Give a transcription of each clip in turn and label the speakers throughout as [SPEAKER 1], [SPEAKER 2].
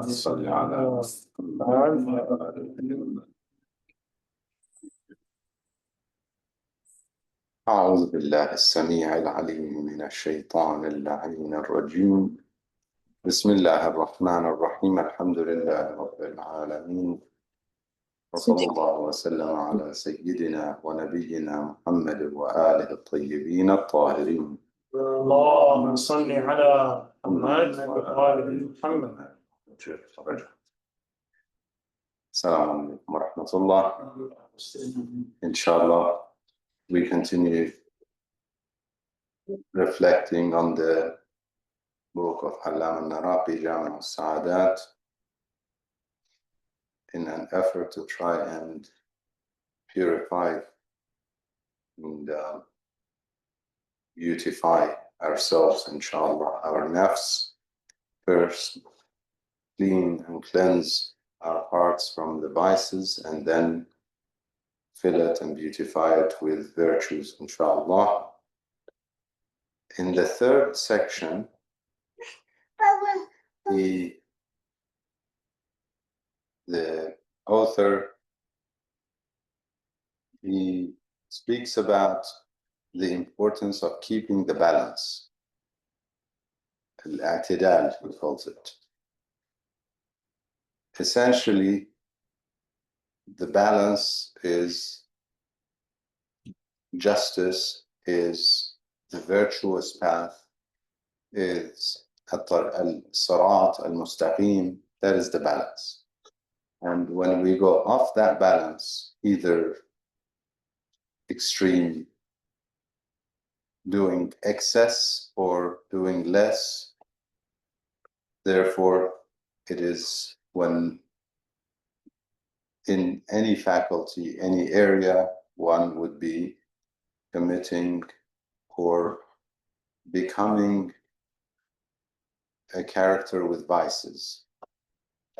[SPEAKER 1] صل على أعوذ بالله السميع العليم من الشيطان اللعين الرجيم. بسم الله الرحمن الرحيم. الحمد لله رب العالمين، وصلى الله وسلم على سيدنا ونبينا محمد وآله الطيبين الطاهرين.
[SPEAKER 2] اللهم صل على محمد وآل محمد.
[SPEAKER 1] السلام عليكم ورحمة الله. Inshallah, we continue reflecting on the book of Naraqi, Jami al-Sa'adat, in an effort to try and purify and beautify ourselves, inshallah, our nafs. First, clean and cleanse our hearts from the vices, and then fill it and beautify it with virtues, inshallah. In the third section, the author, he speaks about the importance of keeping the balance. Al-i'tidal, he calls it. Essentially, the balance is justice, is the virtuous path, is al-sirat al-mustaqim. That is the balance. And when we go off that balance, either extreme, doing excess or doing less, therefore it is when in any faculty, any area, one would be committing or becoming a character with vices.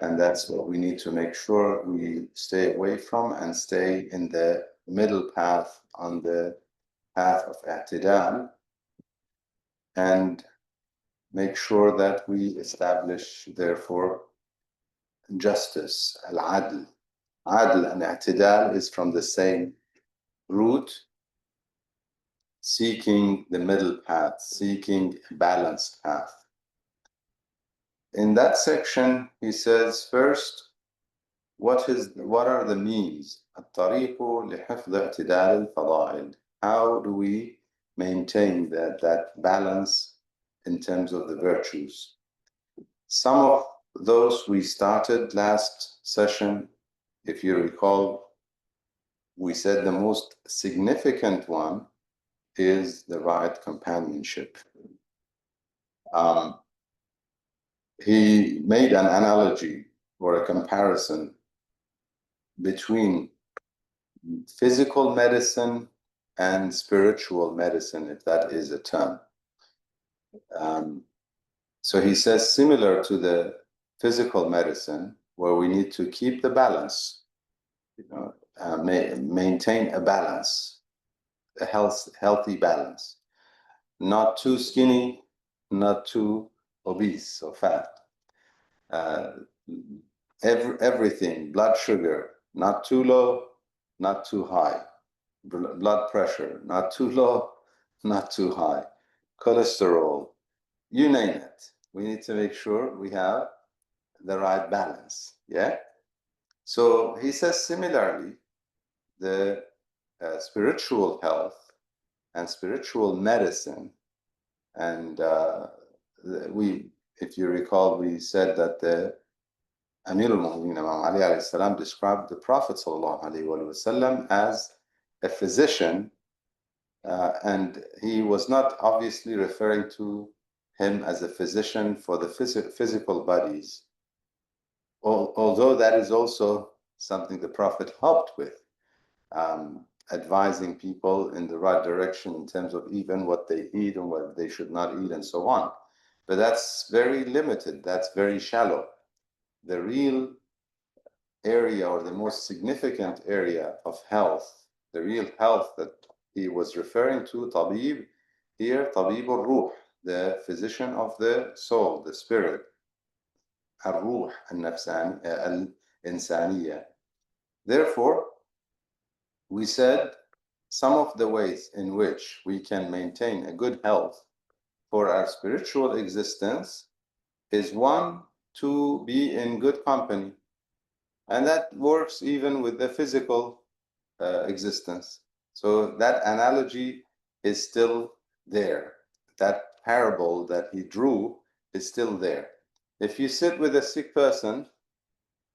[SPEAKER 1] And that's what we need to make sure we stay away from and stay in the middle path, on the path of i'tidal, and make sure that we establish, therefore, justice, al-adl. Adl and i'tidal is from the same root, seeking the middle path, seeking a balanced path. In that section, he says, first, what are the means? الطريق لحفظ اعتدال الفضائل. How do we maintain that balance in terms of the virtues? Some of those we started last session. If you recall, we said the most significant one is the right companionship. He made an analogy or a comparison between physical medicine and spiritual medicine, if that is a term. So he says, similar to the physical medicine, where we need to keep the balance, maintain a balance, a healthy balance, not too skinny, not too obese or fat. Everything, blood sugar, not too low, not too high. Blood pressure, not too low, not too high. Cholesterol, you name it. We need to make sure we have the right balance, yeah? So he says, similarly, the spiritual health and spiritual medicine, and if you recall, we said that the Amir al-Mu'mineen Imam Ali alayhi salam described the Prophet sallallahu alayhi wa sallam as a physician, and he was not obviously referring to him as a physician for the physical bodies, although that is also something the Prophet helped with, advising people in the right direction in terms of even what they eat and what they should not eat and so on. But that's very limited, that's very shallow. The real area, or the most significant area of health, the real health that he was referring to, tabib, here, tabib al-ruh, the physician of the soul, the spirit. الروح الإنسانية. Therefore, we said some of the ways in which we can maintain a good health for our spiritual existence is one, to be in good company. And that works even with the physical existence. So that analogy is still there. That parable that he drew is still there. If you sit with a sick person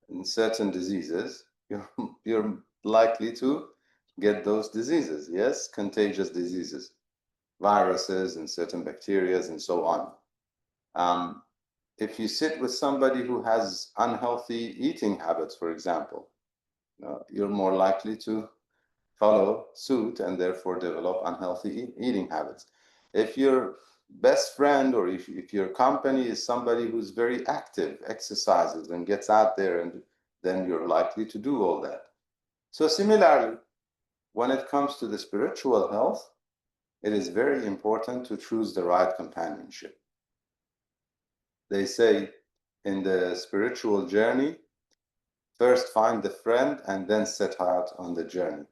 [SPEAKER 1] in certain diseases, you're likely to get those diseases, yes, contagious diseases, viruses and certain bacteria and so on. If you sit with somebody who has unhealthy eating habits, for example, you're more likely to follow suit and therefore develop unhealthy eating habits. If your best friend or if your company is somebody who's very active, exercises and gets out there, and then you're likely to do all that. So similarly, when it comes to the spiritual health, it is very important to choose the right companionship. They say in the spiritual journey, first find the friend and then set out on the journey.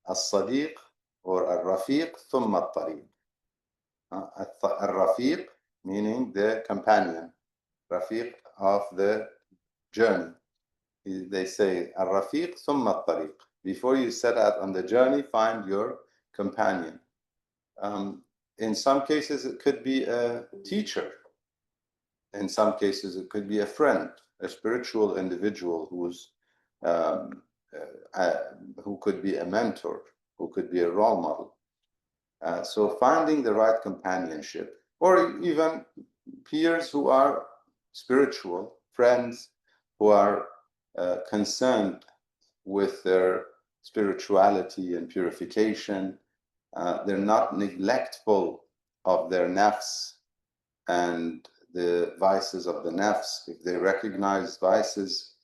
[SPEAKER 1] الصديق or الرفيق ثم الطريق. الرفيق meaning the companion, رفيق of the journey. They say الرفيق ثم الطريق. Before you set out on the journey, find your companion. In some cases, it could be a teacher. In some cases, it could be a friend, a spiritual individual who could be a mentor, who could be a role model. So finding the right companionship, or even peers who are spiritual, friends who are concerned with their spirituality and purification. They're not neglectful of their nafs and the vices of the nafs. If they recognize vices,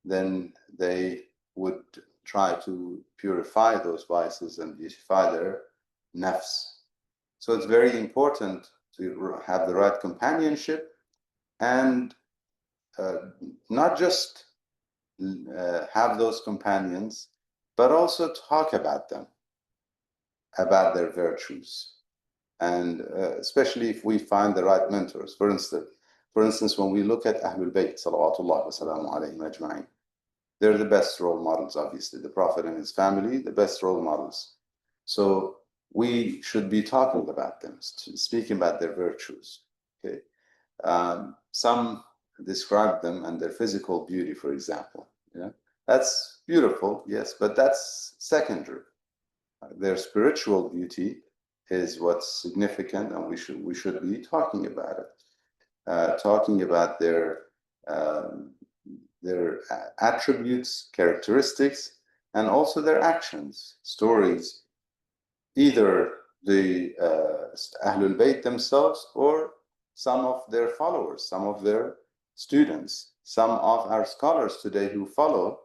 [SPEAKER 1] then they would try to purify those vices and beautify their nafs. So it's very important to have the right companionship and not just have those companions, but also talk about them, about their virtues. And especially if we find the right mentors. For instance, when we look at Ahlul Bayt, salawatullah wa salamu alayhim ajma'in, they're the best role models, obviously. The Prophet and his family, the best role models. So we should be talking about them, speaking about their virtues. Okay, some describe them and their physical beauty, for example. Yeah, that's beautiful, yes, but that's secondary. Their spiritual beauty is what's significant, and we should be talking about it, talking about their attributes, characteristics, and also their actions, stories, either the Ahlul Bayt themselves or some of their followers, some of their students, some of our scholars today who follow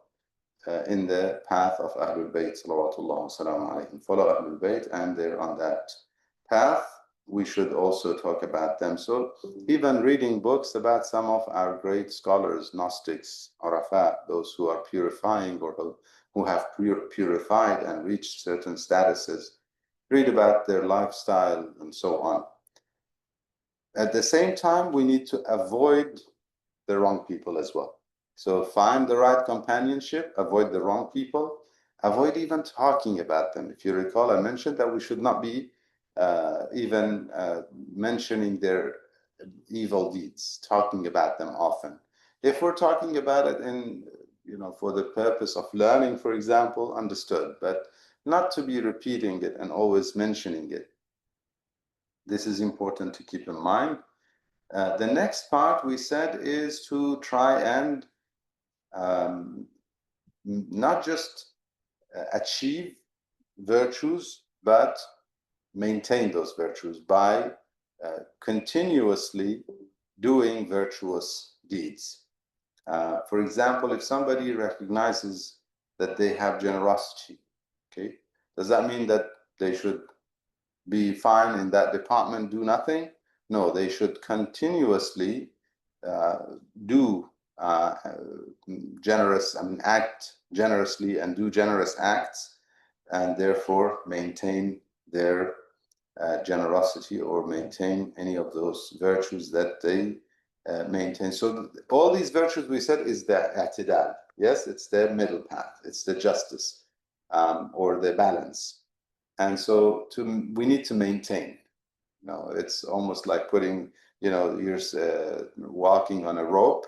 [SPEAKER 1] in the path of Ahlul Bayt, salawatullah wa salamu alayhim, follow Ahlul Bayt, and they're on that path. We should also talk about them. So even reading books about some of our great scholars, Gnostics, Arafat, those who are purifying or who have purified and reached certain statuses, read about their lifestyle and so on. At the same time, we need to avoid the wrong people as well. So find the right companionship, avoid the wrong people, avoid even talking about them. If you recall, I mentioned that we should not be even mentioning their evil deeds, talking about them often. If we're talking about it in, for the purpose of learning, for example, understood, but not to be repeating it and always mentioning it. This is important to keep in mind. The next part we said is to try and not just achieve virtues, but maintain those virtues by continuously doing virtuous deeds. For example, if somebody recognizes that they have generosity, okay, does that mean that they should be fine in that department, do nothing? No, they should continuously do generous, act generously and do generous acts, and therefore maintain their generosity or maintain any of those virtues that they maintain. So all these virtues we said is the i'tidal. Yes, it's the middle path. It's the justice or the balance. And so we need to maintain. It's almost like putting, you're walking on a rope.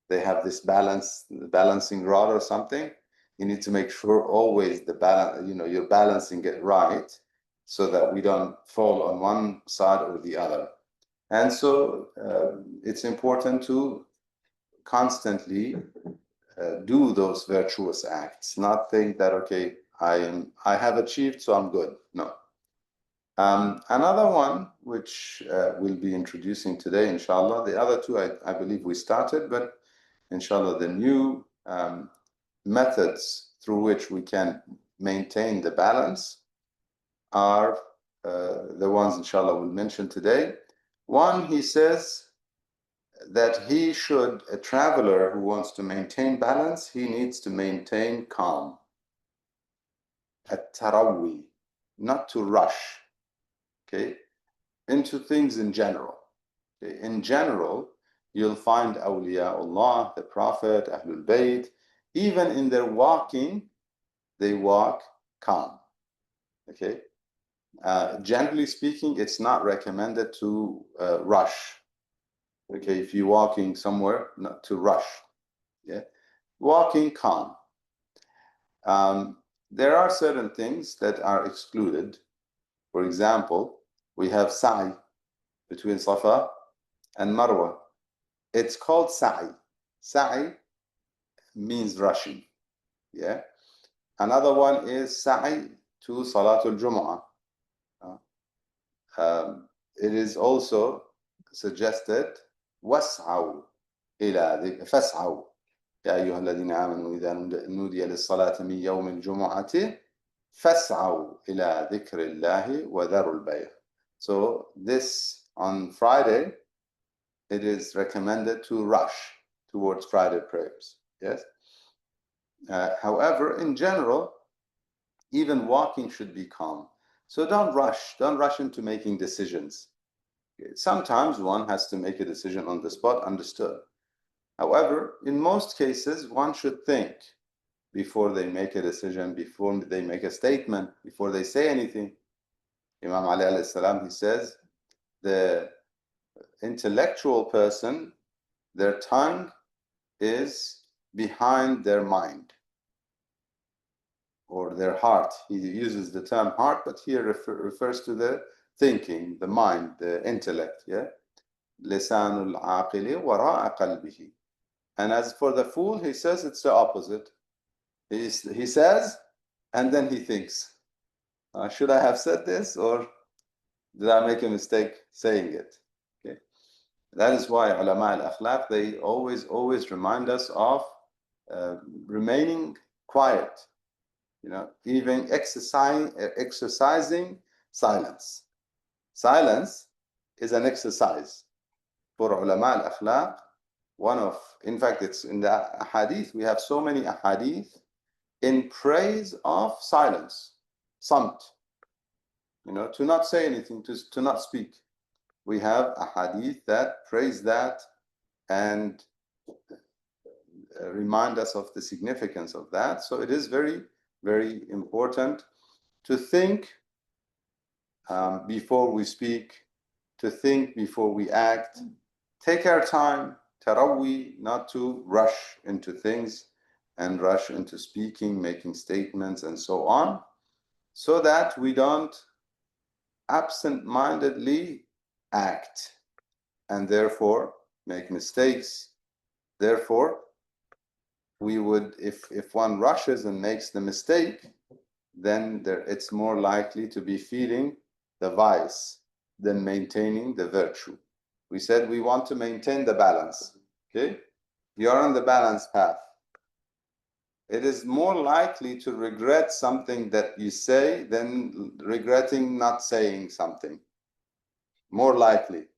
[SPEAKER 1] They have this balancing rod or something. You need to make sure always the balance, you're balancing it right so that we don't fall on one side or the other. And so it's important to constantly do those virtuous acts, not think that, okay, I have achieved, so I'm good. No. Another one, which we'll be introducing today, inshallah. The other two, I believe we started, but inshallah, the new methods through which we can maintain the balance are the ones, inshallah, we'll mention today. One, he says that a traveler who wants to maintain balance, he needs to maintain calm. At-tarawi, not to rush, okay, into things in general. Okay? In general, you'll find awliyaullah, the Prophet, Ahlul Bayt, even in their walking, they walk calm. Okay. Generally speaking, it's not recommended to rush. Okay, if you're walking somewhere, not to rush. Yeah, walking calm. There are certain things that are excluded. For example, we have sa'i between Safa and Marwa. It's called sa'i. Sa'i means rushing. Yeah. Another one is sa'i to Salatul Jumu'ah. It is also suggested واسعوا إلى فاسعوا يا أيها الذين آمنوا إذا نودي للصلاة من يوم الجمعة فاسعوا إلى ذكر الله وذروا البيع. So this on Friday, it is recommended to rush towards Friday prayers. Yes. However, in general, even walking should be calm. So don't rush into making decisions. Sometimes one has to make a decision on the spot, understood. However, in most cases, one should think before they make a decision, before they make a statement, before they say anything. Imam Ali alayhi salam, he says, the intellectual person, their tongue is behind their mind or their heart. He uses the term heart, but here refers to the thinking, the mind, the intellect. Yeah, lisanul aqili wara'a qalbihi. And as for the fool, he says it's the opposite. He says, and then he thinks, should I have said this, or did I make a mistake saying it? Okay, that is why ulama al-akhlaq, they always remind us of remaining quiet. Even exercising silence. Silence is an exercise for ulama al-akhlaq. In fact, it's in the ahadith. We have so many ahadith in praise of silence, samt. To not say anything, to not speak. We have ahadith that praise that and remind us of the significance of that. So it is very, very important to think before we speak, to think before we act. Take our time, tarawi, not to rush into things and rush into speaking, making statements, and so on, so that we don't absent-mindedly act and therefore make mistakes. Therefore, we would, if one rushes and makes the mistake, then it's more likely to be feeding the vice than maintaining the virtue. We said we want to maintain the balance. Okay, you're on the balance path. It is more likely to regret something that you say than regretting not saying something. More likely.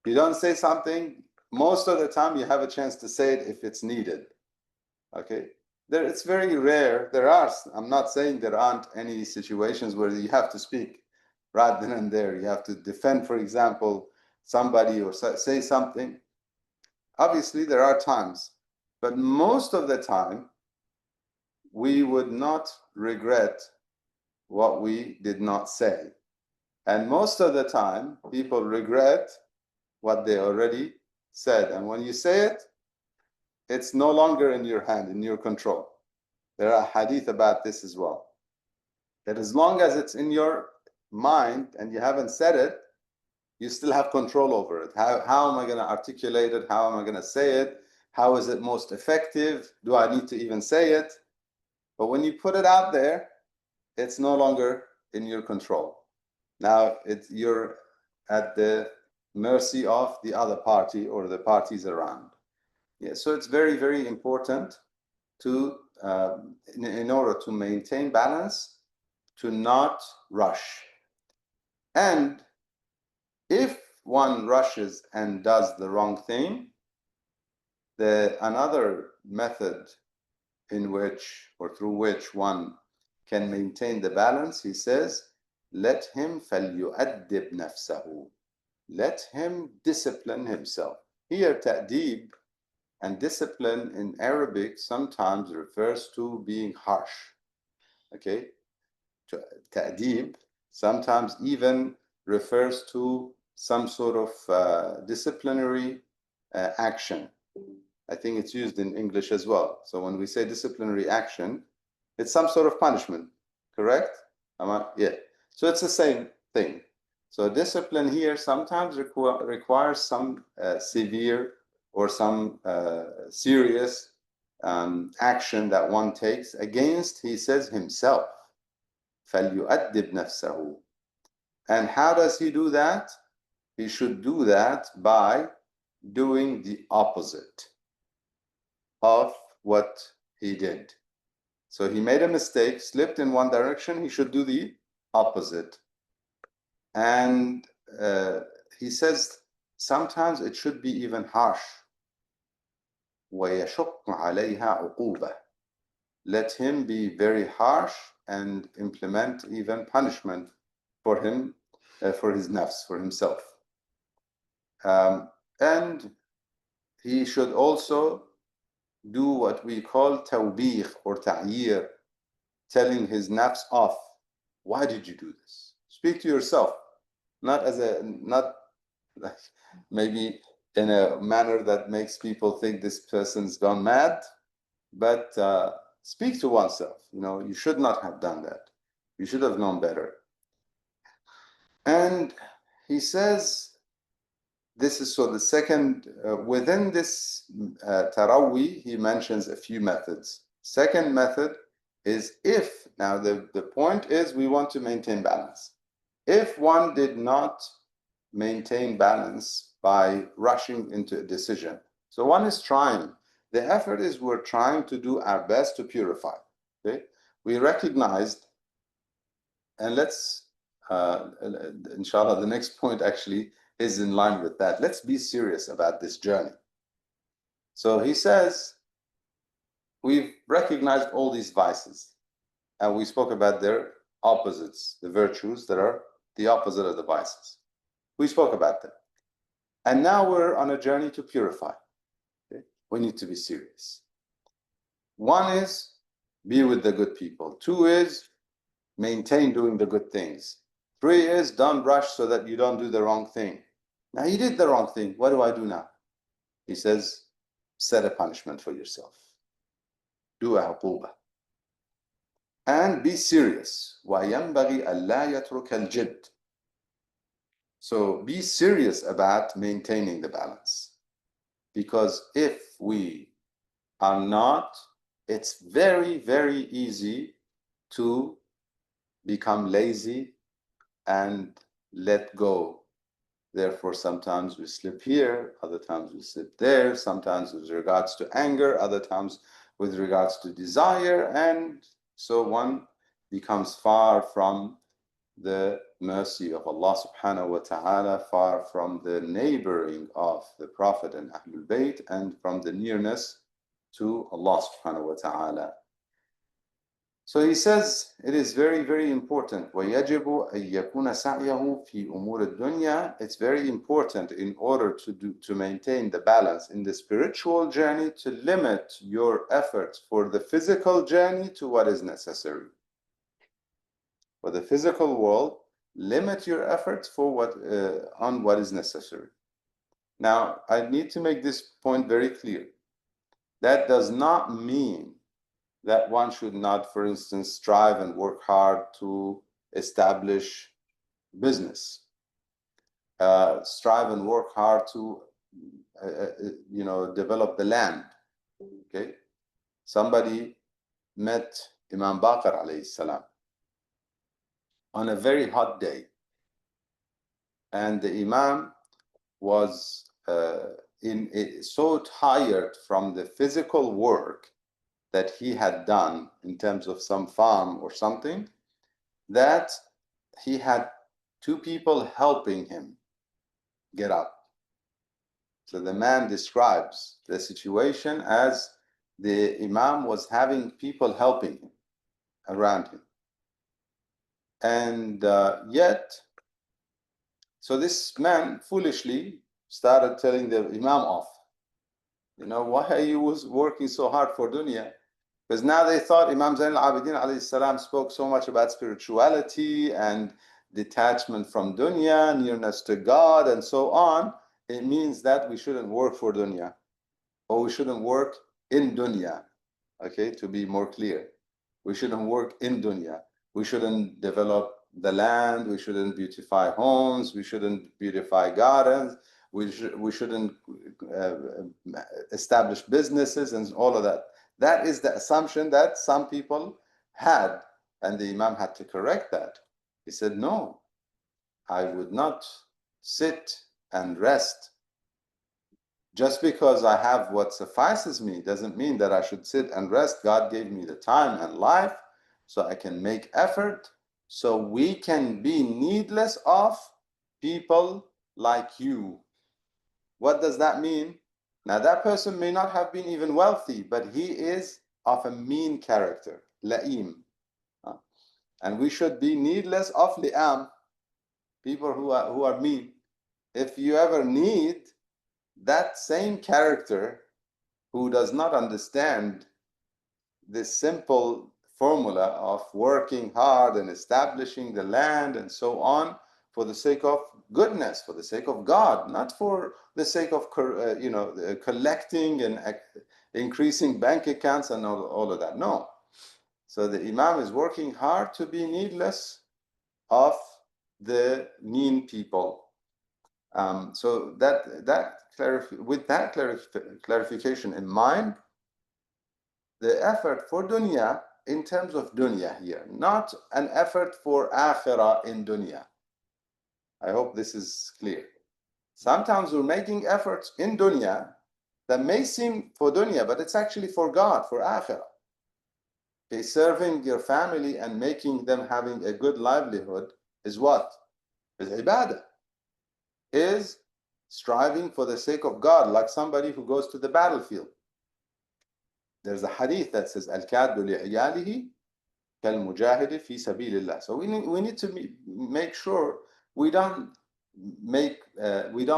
[SPEAKER 1] You don't say something, most of the time you have a chance to say it if it's needed. Okay, it's very rare. There are, I'm not saying there aren't any situations where you have to speak right then and there. You have to defend, for example, somebody or say something. Obviously, there are times, but most of the time, we would not regret what we did not say. And most of the time, people regret what they already said. And when you say it, it's no longer in your hand, in your control. There are hadith about this as well. That as long as it's in your mind and you haven't said it, you still have control over it. How am I going to articulate it? How am I going to say it? How is it most effective? Do I need to even say it? But when you put it out there, it's no longer in your control. Now you're at the mercy of the other party or the parties around. Yeah, so it's very, very important to, in order to maintain balance, to not rush. And if one rushes and does the wrong thing, another method in which or through which one can maintain the balance, he says, let him فَلْيُؤَدِّبْ نَفْسَهُ. Let him discipline himself. Here, ta'deeb and discipline in Arabic sometimes refers to being harsh. Okay? Ta'deeb sometimes even refers to some sort of disciplinary action. I think it's used in English as well. So when we say disciplinary action, it's some sort of punishment, correct? Yeah. So it's the same thing. So discipline here sometimes requires some severe or some serious action that one takes against, he says, himself. فَلْيُؤَدِّبْ نَفْسَهُ. And how does he do that? He should do that by doing the opposite of what he did. So he made a mistake, slipped in one direction, he should do the opposite. And he says sometimes it should be even harsh. وَيَشُقُّ عَلَيْهَا عُقُوبَةً. Let him be very harsh and implement even punishment for him, for his nafs, for himself. And he should also do what we call tawbih or ta'yir, telling his nafs off. Why did you do this? Speak to yourself, not maybe in a manner that makes people think this person's gone mad, but speak to oneself. You should not have done that. You should have known better. And he says, this is so the second, within this tarawih, he mentions a few methods. Second method is now the point is we want to maintain balance. If one did not maintain balance by rushing into a decision, so one is trying, the effort is we're trying to do our best to purify. Okay, we recognized, and let's, inshallah, the next point actually is in line with that. Let's be serious about this journey. So he says, we've recognized all these vices, and we spoke about their opposites, the virtues that are the opposite of the vices. We spoke about them. And now we're on a journey to purify. Okay? We need to be serious. One is be with the good people. Two is maintain doing the good things. Three is don't rush so that you don't do the wrong thing. Now you did the wrong thing. What do I do now? He says, set a punishment for yourself. Do a uquba. And be serious. وَيَنْبَغِي أَلَّا يَتْرُكَ الْجِدِّ. So be serious about maintaining the balance. Because if we are not, it's very, very easy to become lazy and let go. Therefore, sometimes we slip here, other times we slip there, sometimes with regards to anger, other times with regards to desire, and so one becomes far from the mercy of Allah subhanahu wa ta'ala, far from the neighboring of the Prophet and Ahlul Bayt, and from the nearness to Allah subhanahu wa ta'ala. So he says it is very, very important. وَيَجِبُ أَن يَكُونَ سَعْيَهُ فِي أُمُورِ الدُّنْيَا. It's very important in order to maintain the balance in the spiritual journey, to limit your efforts for the physical journey to what is necessary. For the physical world, limit your efforts for on what is necessary. Now, I need to make this point very clear. That does not mean that one should not, for instance, strive and work hard to establish business, strive and work hard to, develop the land. Okay, somebody met Imam Baqir alayhi salam on a very hot day, and the Imam was so tired from the physical work that he had done in terms of some farm or something, that he had two people helping him get up. So the man describes the situation as the Imam was having people helping him around him. And yet, so this man foolishly started telling the Imam off. Why are you working so hard for dunya? Because now they thought Imam Zain al-Abidin alayhi salam spoke so much about spirituality and detachment from dunya, nearness to God, and so on. It means that we shouldn't work for dunya, or we shouldn't work in dunya. Okay, to be more clear, we shouldn't work in dunya. We shouldn't develop the land. We shouldn't beautify homes. We shouldn't beautify gardens. We shouldn't establish businesses and all of that. That is the assumption that some people had, and the Imam had to correct that. He said, no, I would not sit and rest. Just because I have what suffices me doesn't mean that I should sit and rest. God gave me the time and life so I can make effort, so we can be needless of people like you. What does that mean? Now, that person may not have been even wealthy, but he is of a mean character, la'im. And we should be needless of li'am, people who are mean. If you ever need that same character who does not understand this simple formula of working hard and establishing the land and so on, for the sake of goodness, for the sake of God, not for the sake of collecting and increasing bank accounts and all of that. No. So the Imam is working hard to be needless of the mean people. So with that clarification in mind, the effort for dunya, in terms of dunya here, not an effort for akhirah in dunya. I hope this is clear. Sometimes we're making efforts in dunya that may seem for dunya, but it's actually for God, for akhirah. Okay, serving your family and making them having a good livelihood is what? Is ibadah. Is striving for the sake of God, like somebody who goes to the battlefield. There's a hadith that says, Al-kaddu li'iyalihi kal-mujahidi fi sabilillah. So we need to make sure we don't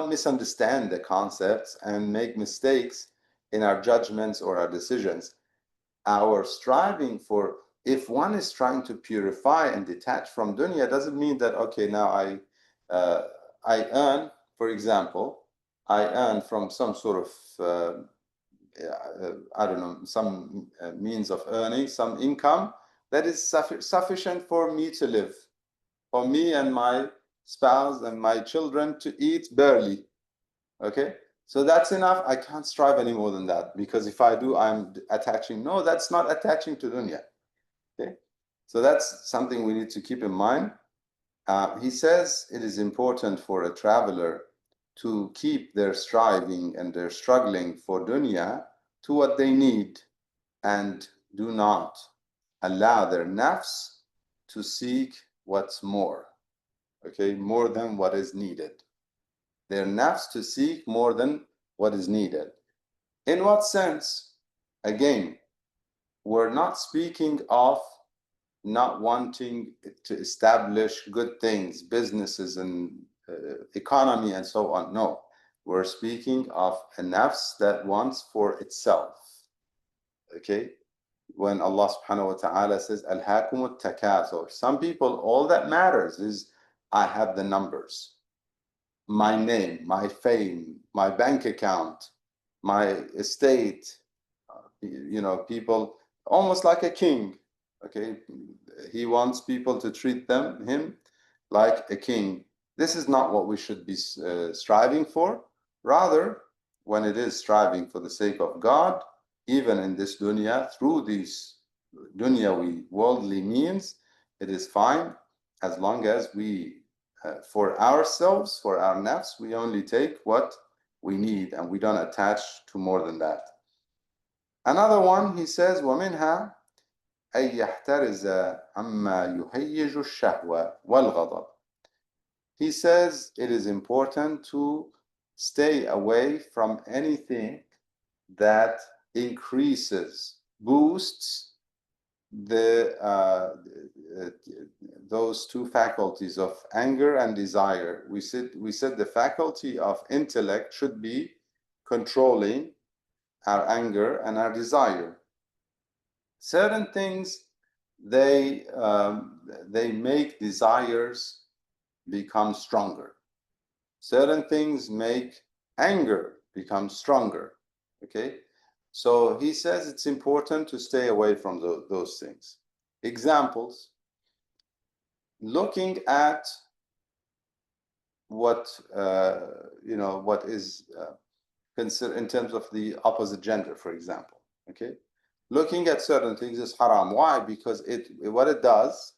[SPEAKER 1] misunderstand the concepts and make mistakes in our judgments or our decisions. Our striving for, if one is trying to purify and detach from dunya, doesn't mean that, okay, now I earn, for example, I earn from some sort of, I don't know, some means of earning, some income that is sufficient for me to live, for me and my spouse and my children to eat barely. Okay, so that's enough. I can't strive any more than that, because if I do, I'm attaching. No, that's not attaching to dunya. Okay, so that's something we need to keep in mind. He says it is important for a traveler to keep their striving and their struggling for dunya to what they need, and do not allow their nafs to seek what's more. okay, more than what is needed. Their nafs to seek more than what is needed. In what sense? Again, we're not speaking of not wanting to establish good things, businesses and economy and so on. No, we're speaking of a nafs that wants for itself. Okay? When Allah subhanahu wa ta'ala says, Alhaakumut takathur. Some people, all that matters is I have the numbers, my name, my fame, my bank account, my estate. You know, people almost like a king. Okay, he wants people to treat him like a king. This is not what we should be striving for. Rather, when it is striving for the sake of God, even in this dunya, through these dunyawi worldly means, it is fine as long as we, for ourselves, for our nafs, we only take what we need and we don't attach to more than that. Another one, he says, وَمِنْهَا أَن يَحْتَرِزَ عَمَّا يُهَيِّجُ الشَّهْوَةَ وَالْغَضَبَ. He says it is important to stay away from anything that increases, boosts those two faculties of anger and desire. We said the faculty of intellect should be controlling our anger and our desire. Certain things, they make desires become stronger. Certain things make anger become stronger. Okay, so he says it's important to stay away from those things. Examples: looking at what what is considered in terms of the opposite gender, for example. Okay, looking at certain things is haram. Why? Because what it does,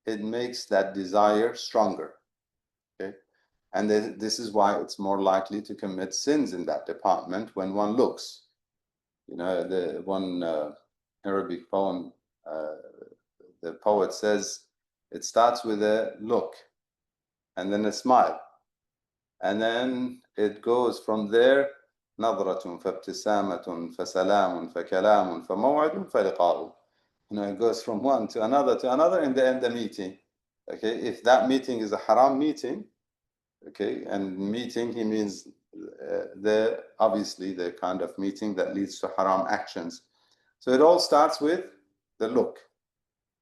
[SPEAKER 1] it makes that desire stronger. Okay, and this is why it's more likely to commit sins in that department when one looks. You know, the one Arabic poem, the poet says it starts with a look and then a smile, and then it goes from there. نظرة فابتسامة فسلام فكلام فموعد فلقاء. You know, it goes from one to another, and then the meeting. Okay, if that meeting is a haram meeting, okay, and meeting, he means obviously the kind of meeting that leads to haram actions. So it all starts with the look.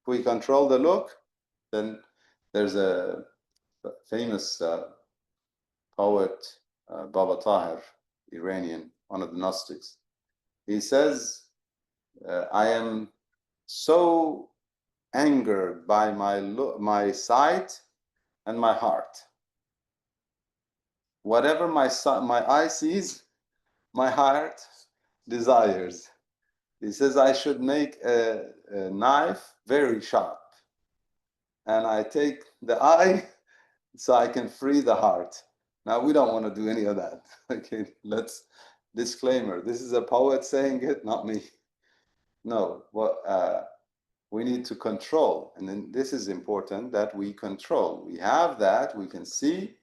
[SPEAKER 1] If we control the look, then there's a famous poet, Baba Tahir, Iranian, one of the Gnostics. He says, I am so angered by my sight and my heart. Whatever my eye sees, my heart desires. He says I should make a knife very sharp, and I take the eye so I can free the heart. Now, we don't want to do any of that. Okay, let's disclaimer. This is a poet saying it, not me. No, we need to control, and then this is important that we control. We have that, we can see,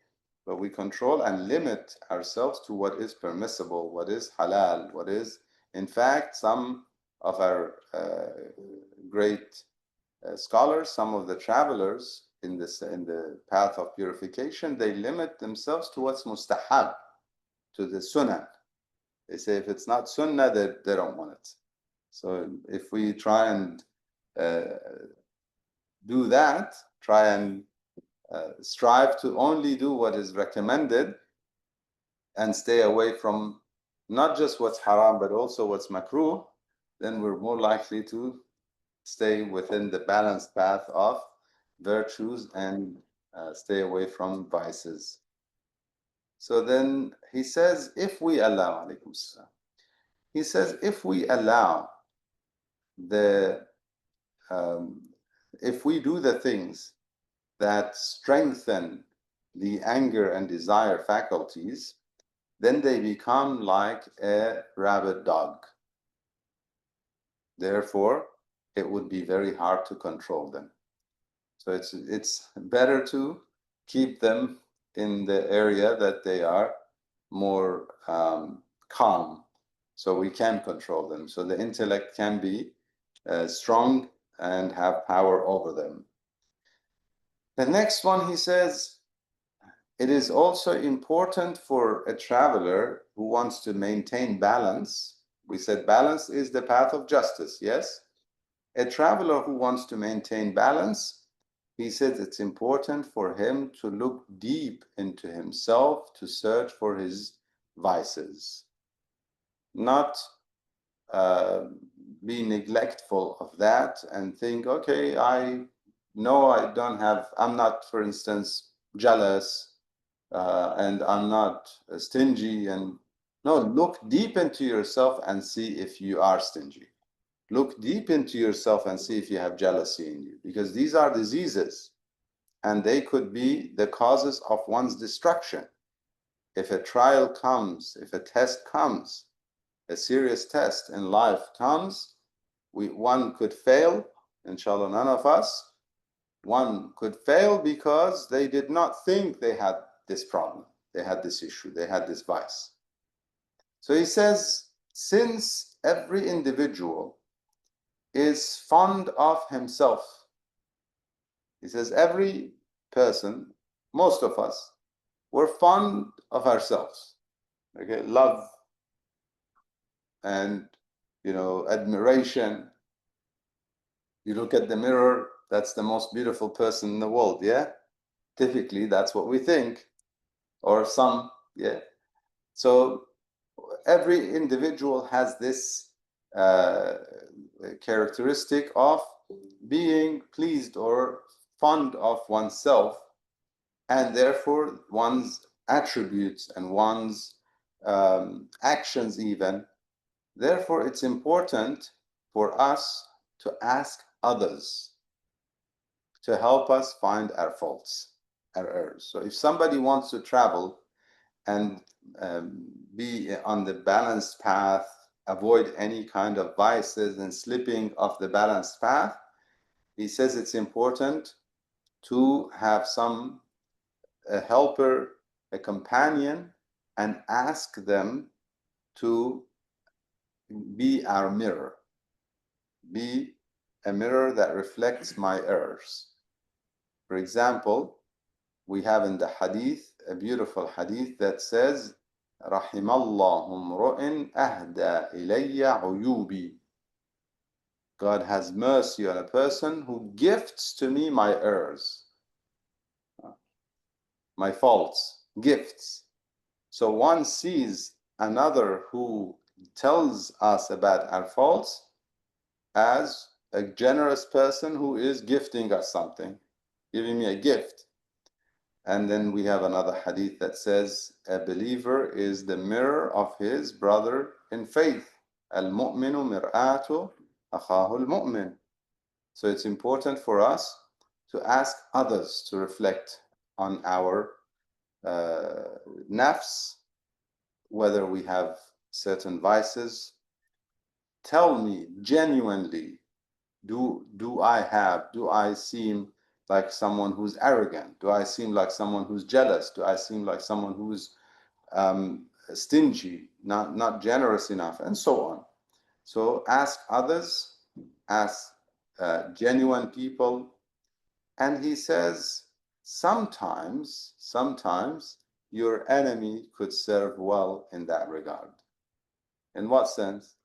[SPEAKER 1] but we control and limit ourselves to what is permissible, what is halal, what is. In fact, some of our great scholars, some of the travelers in the path of purification, they limit themselves to what's mustahab, to the sunnah. They say if it's not sunnah, they don't want it. So if we try and do that, try and strive to only do what is recommended and stay away from not just what's haram, but also what's makruh, then we're more likely to stay within the balanced path of virtues and stay away from vices. So then he says, if we allow, alaykum salam, he says, if we allow if we do the things that strengthen the anger and desire faculties, then they become like a rabid dog. Therefore, it would be very hard to control them. So it's better to keep them in the area that they are more calm, so we can control them. So the intellect can be strong and have power over them. The next one, he says, it is also important for a traveler who wants to maintain balance. We said balance is the path of justice, yes? A traveler who wants to maintain balance, he says it's important for him to look deep into himself to search for his vices, not be neglectful of that and think, okay, I know I don't have, I'm not, for instance, jealous, and I'm not stingy. And no, look deep into yourself and see if you are stingy. Look deep into yourself and see if you have jealousy in you, because these are diseases and they could be the causes of one's destruction. If a trial comes, if a test comes, a serious test in life comes, one could fail, inshallah, none of us. One could fail because they did not think they had this problem, they had this issue, they had this vice. So he says, since every individual is fond of himself, he says every person, most of us, we're fond of ourselves. Okay, love and admiration. You look at the mirror, that's the most beautiful person in the world, yeah? Typically, that's what we think, or some, yeah? So every individual has this characteristic of being pleased or fond of oneself, and therefore one's attributes and one's actions even. Therefore, it's important for us to ask others to help us find our faults, our errors. So if somebody wants to travel and be on the balanced path, avoid any kind of vices and slipping off the balanced path, he says it's important to have a helper, a companion, and ask them to be our mirror, be a mirror that reflects my errors. For example, we have in the hadith, a beautiful hadith that says, رحم الله امرؤ أهدى إلي عيوبي. God has mercy on a person who gifts to me my errors, my faults, gifts. So one sees another who tells us about our faults as a generous person who is gifting us something, giving me a gift. And then we have another hadith that says a believer is the mirror of his brother in faith. Al-mu'minu mir'atu akhahu al-mu'min. So it's important for us to ask others to reflect on our nafs, whether we have certain vices. Tell me genuinely, do I seem like someone who's arrogant? Do I seem like someone who's jealous? Do I seem like someone who's stingy, not generous enough, and so on? So ask others, ask genuine people. And he says, sometimes your enemy could serve well in that regard. In what sense?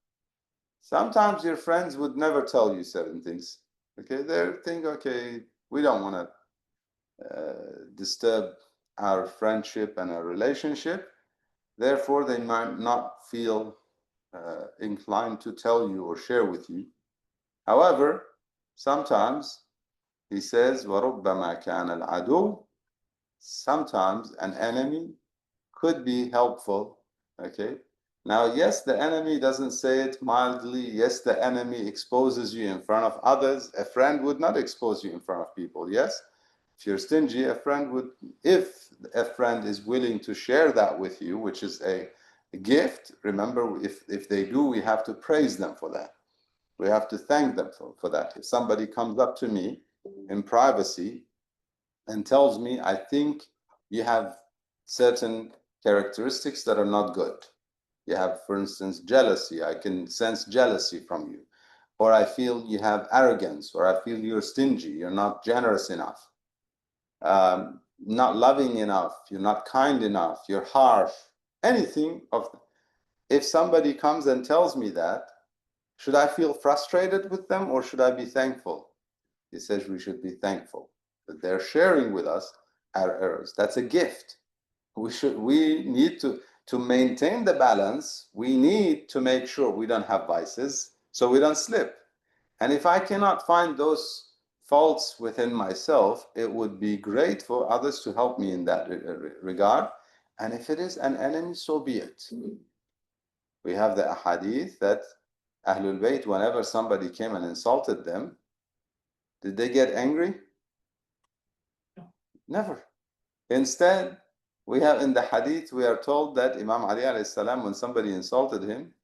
[SPEAKER 1] Sometimes your friends would never tell you certain things. Okay, they think, okay, we don't want to disturb our friendship and our relationship. Therefore, they might not feel inclined to tell you or share with you. However, sometimes, he says, وَرُبَّمَا كَانَ الْعَدُوُّ, sometimes an enemy could be helpful. Okay. Now, yes, the enemy doesn't say it mildly. Yes, the enemy exposes you in front of others. A friend would not expose you in front of people. Yes, if you're stingy, a friend would. If a friend is willing to share that with you, which is a gift, remember, if they do, we have to praise them for that. We have to thank them for that. If somebody comes up to me in privacy and tells me, I think you have certain characteristics that are not good. You have, for instance, jealousy. I can sense jealousy from you. Or I feel you have arrogance, or I feel you're stingy, you're not generous enough, not loving enough, you're not kind enough, you're harsh, anything of. If somebody comes and tells me that, should I feel frustrated with them or should I be thankful? He says we should be thankful that they're sharing with us our errors. That's a gift. We need to maintain the balance. We need to make sure we don't have vices so we don't slip. And if I cannot find those faults within myself, it would be great for others to help me in that regard. And if it is an enemy, so be it. We have the ahadith that Ahlul Bayt, whenever somebody came and insulted them, did they get angry? Never. Instead, we have in the hadith, we are told that Imam Ali alayhi salam, when somebody insulted him,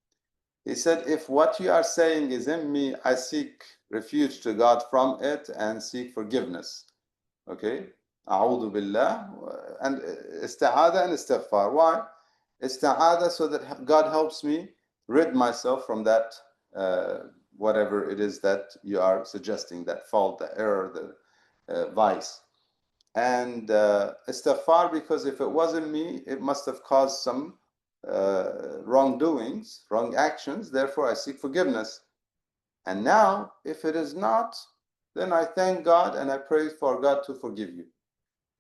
[SPEAKER 1] he said, if what you are saying is in me, I seek refuge to God from it and seek forgiveness. Okay? A'udhu billah. And ista'ada and istighfar. Why? Ista'ada so that God helps me rid myself from that, whatever it is that you are suggesting, that fault, the error, the vice. And istighfar, because if it wasn't me, it must have caused some wrongdoings, wrong actions, therefore I seek forgiveness. And now, if it is not, then I thank God and I pray for God to forgive you.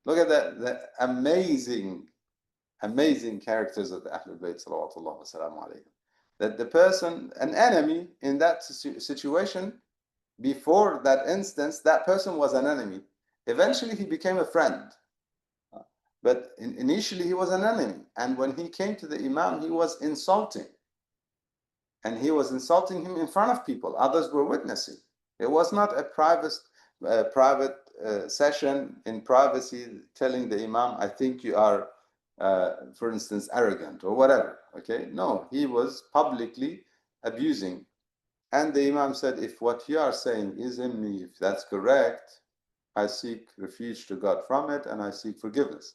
[SPEAKER 1] Look at that, the amazing characters of the Ahlul Bayt, salawatullah wa salamu alayhim. That the person, an enemy in that situation, before that instance, that person was an enemy. Eventually he became a friend. But initially he was an enemy. And when he came to the Imam, he was insulting. And he was insulting him in front of people. Others were witnessing. It was not a private session in privacy telling the Imam, I think you are, for instance, arrogant or whatever. Okay? No, he was publicly abusing. And the Imam said, if what you are saying is in me, if that's correct, I seek refuge to God from it and I seek forgiveness.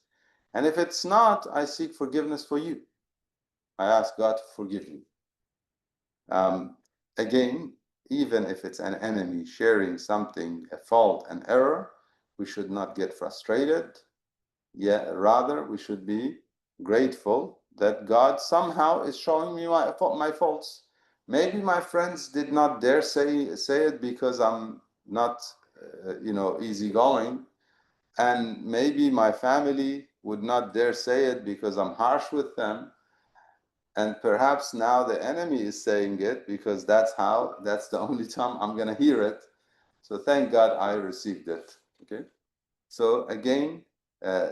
[SPEAKER 1] And if it's not, I seek forgiveness for you. I ask God to forgive you. Again, even if it's an enemy sharing something, a fault, an error, we should not get frustrated. Yeah, rather we should be grateful that God somehow is showing me my faults. Maybe my friends did not dare say it because I'm not, easygoing, and maybe my family would not dare say it because I'm harsh with them. And perhaps now the enemy is saying it because that's the only time I'm going to hear it. So thank God I received it. Okay. So again,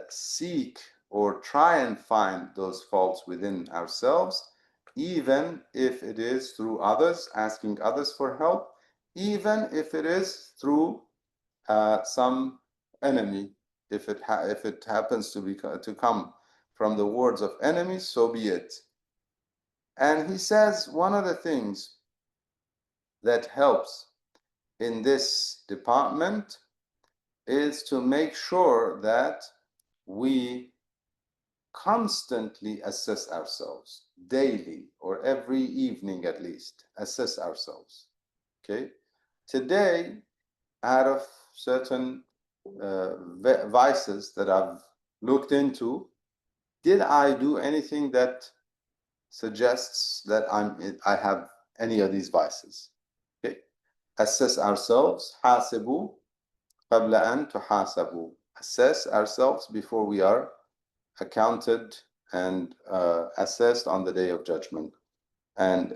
[SPEAKER 1] seek or try and find those faults within ourselves, even if it is through others, asking others for help, even if it is through some enemy. If it happens to come from the words of enemies, so be it. And he says one of the things that helps in this department is to make sure that we constantly assess ourselves, daily or every evening at least, assess ourselves. Okay? Today, out of certain vices that I've looked into, did I do anything that suggests that I have any of these vices? Okay. Assess ourselves. حاسبوا قبل أن تحاسبوا. Assess ourselves before we are accounted and assessed on the day of judgment. And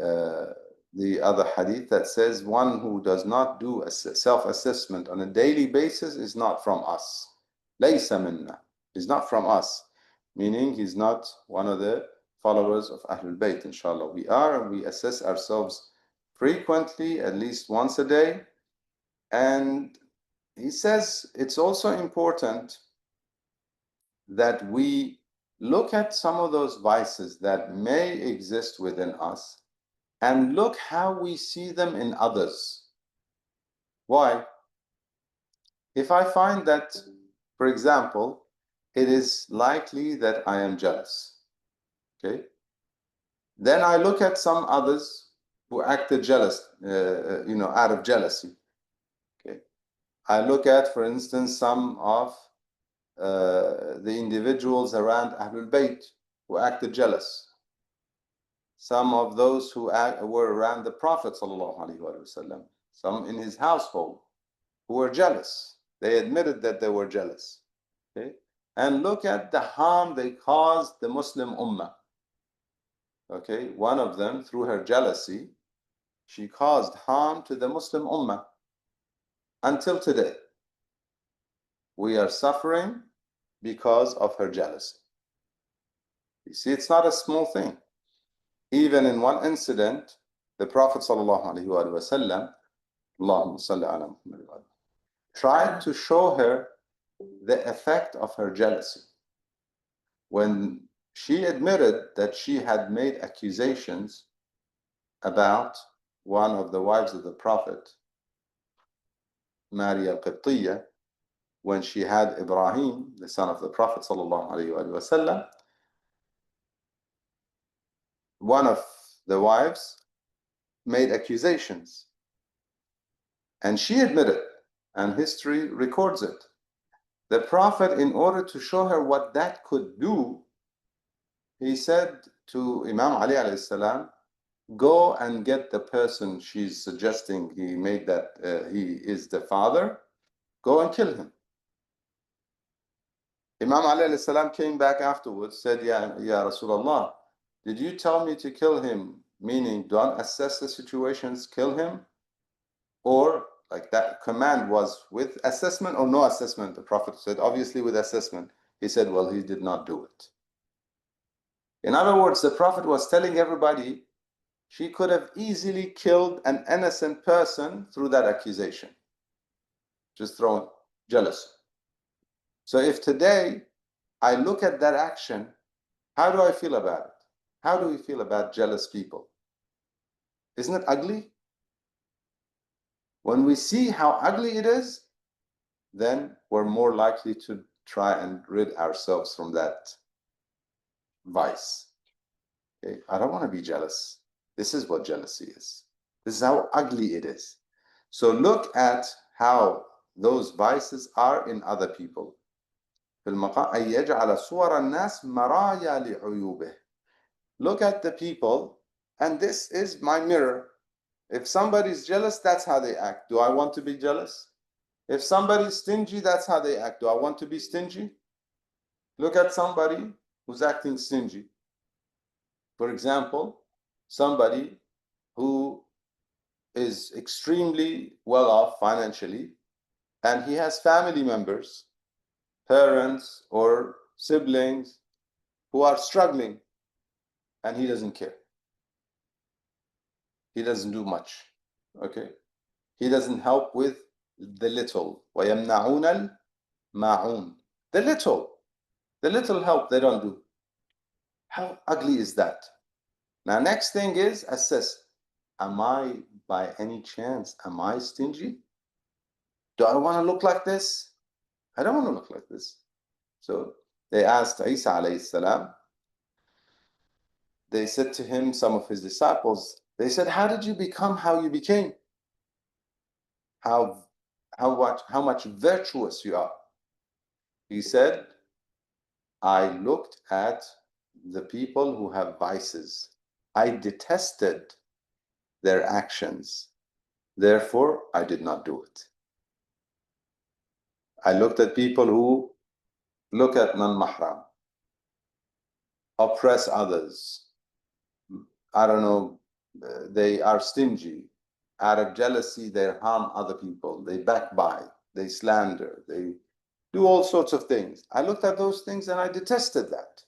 [SPEAKER 1] the other hadith that says one who does not do a self-assessment on a daily basis is not from us. ليس منا. He's not from us, meaning he's not one of the followers of Ahlul Bayt, inshallah. We are, and we assess ourselves frequently, at least once a day. And he says it's also important that we look at some of those vices that may exist within us and look how we see them in others. Why? If I find that For example, it is likely that I am jealous. Okay. Then I look at some others who acted jealous, out of jealousy. Okay. I look at, for instance, some of the individuals around Ahlul Bayt who acted jealous. Some of those who were around the Prophet ﷺ, some in his household who were jealous. They admitted that they were jealous. Okay? And look at the harm they caused the Muslim Ummah. Okay, one of them, through her jealousy, she caused harm to the Muslim Ummah. Until today, we are suffering because of her jealousy. You see, it's not a small thing. Even in one incident, the Prophet ﷺ, Allahumma salli ala Muhammad, tried to show her the effect of her jealousy. When she admitted that she had made accusations about one of the wives of the Prophet, Maria al-Qibtiyya, when she had Ibrahim, the son of the Prophet ﷺ, one of the wives made accusations. And she admitted, and history records it. The Prophet, in order to show her what that could do, he said to Imam Ali alayhi salam, go and get the person she's suggesting he made that he is the father, go and kill him. Imam Ali alayhi salam came back afterwards, said, Ya Rasulullah, did you tell me to kill him? Meaning, don't assess the situations, kill him? Or, like, that command was with assessment or no assessment? The Prophet said, obviously with assessment. He said, well, he did not do it. In other words, the Prophet was telling everybody she could have easily killed an innocent person through that accusation. Just throwing jealousy. So if today I look at that action, how do I feel about it? How do we feel about jealous people? Isn't it ugly? When we see how ugly it is, then we're more likely to try and rid ourselves from that vice. Okay? I don't want to be jealous. This is what jealousy is. This is how ugly it is. So look at how those vices are in other people. Look at the people, and this is my mirror. If somebody's jealous, that's how they act. Do I want to be jealous? If somebody's stingy, that's how they act. Do I want to be stingy? Look at somebody who's acting stingy. For example, somebody who is extremely well off financially, and he has family members, parents or siblings who are struggling, and he doesn't care. He doesn't do much. Okay? He doesn't help with the little. وَيَمْنَعُونَ الْمَاعُونَ. The little help they don't do. How ugly is that? Now, next thing is assess. Am I, by any chance, am I stingy? Do I want to look like this? I don't want to look like this. So they asked Isa alayhi salam, they said to him, some of his disciples, they said, how did you become how you became? How much virtuous you are? He said, I looked at the people who have vices. I detested their actions. Therefore, I did not do it. I looked at people who look at non-mahram, oppress others. I don't know, they are stingy. Out of jealousy, they harm other people. They backbite, they slander, they do all sorts of things. I looked at those things and I detested that.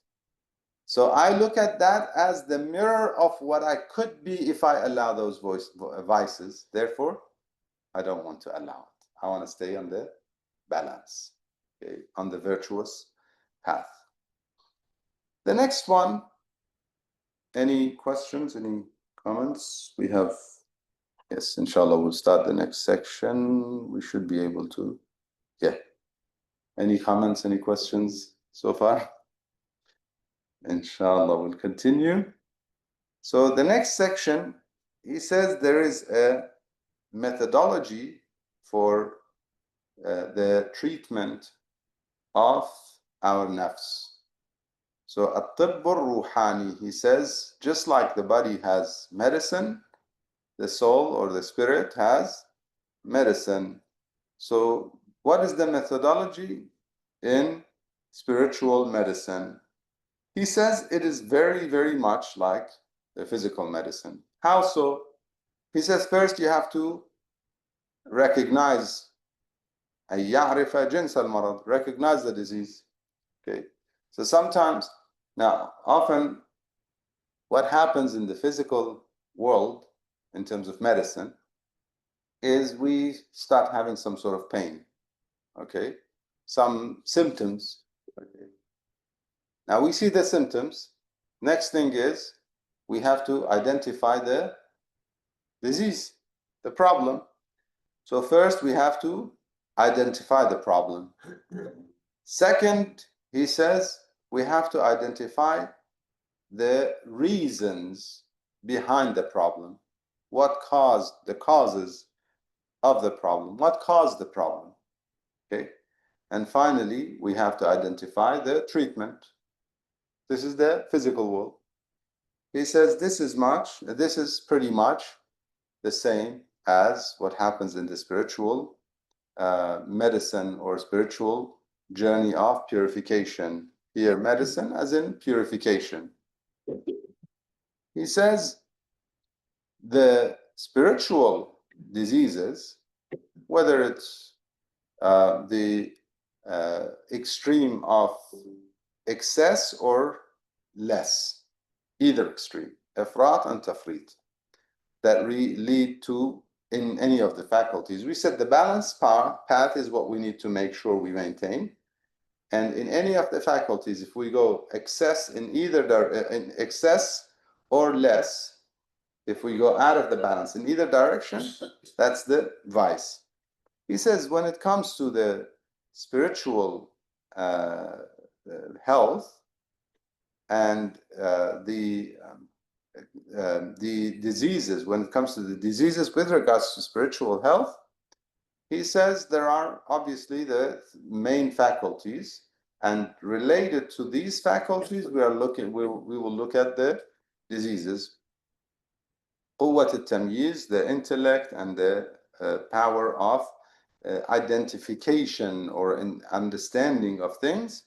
[SPEAKER 1] So I look at that as the mirror of what I could be if I allow those vices. Therefore, I don't want to allow it. I want to stay on the balance, okay, on the virtuous path. The next one, any questions, any comments? We have, yes, inshallah, we'll start the next section. We should be able to, yeah. Any comments, any questions so far? Inshallah, we'll continue. So the next section, he says there is a methodology for the treatment of our nafs. So at-tibb al-ruhani, he says, just like the body has medicine, the soul or the spirit has medicine. So what is the methodology in spiritual medicine? He says it is very, very much like the physical medicine. How so? He says first you have to recognize recognize the disease. Okay. So sometimes, now often what happens in the physical world in terms of medicine is we start having some sort of pain. Okay. Some symptoms. Okay. Now we see the symptoms. Next thing is we have to identify the disease, the problem. So first we have to identify the problem. Second, he says we have to identify the reasons behind the problem. What caused the causes of the problem? What caused the problem? Okay. And finally, we have to identify the treatment. This is the physical world. He says this is pretty much the same as what happens in the spiritual medicine or spiritual journey of purification. Here, medicine as in purification. He says the spiritual diseases, whether it's the extreme of excess or less, either extreme, ifrat and tafrit, that lead to in any of the faculties. We said the balanced path is what we need to make sure we maintain. And in any of the faculties, if we go excess in in excess or less, if we go out of the balance in either direction, that's the vice. He says when it comes to the spiritual health and the diseases, when it comes to the diseases with regards to spiritual health, he says there are obviously the main faculties, and related to these faculties, we will look at the diseases. قوة التمييز, the intellect and the power of identification or understanding of things.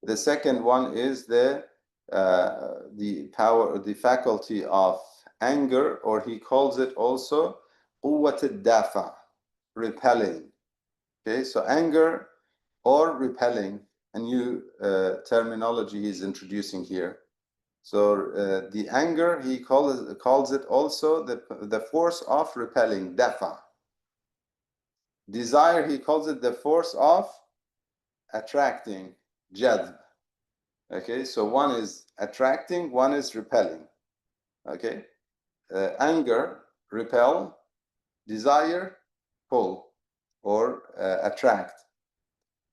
[SPEAKER 1] The second one is the power, the faculty of anger, or he calls it also قوة الدافع, repelling. Okay, so anger or repelling, a new terminology he's introducing here. So the anger, he calls it also the force of repelling, dafa. Desire, he calls it the force of attracting, jadb. Okay, so one is attracting, one is repelling. Okay, anger, repel; desire, pull or attract.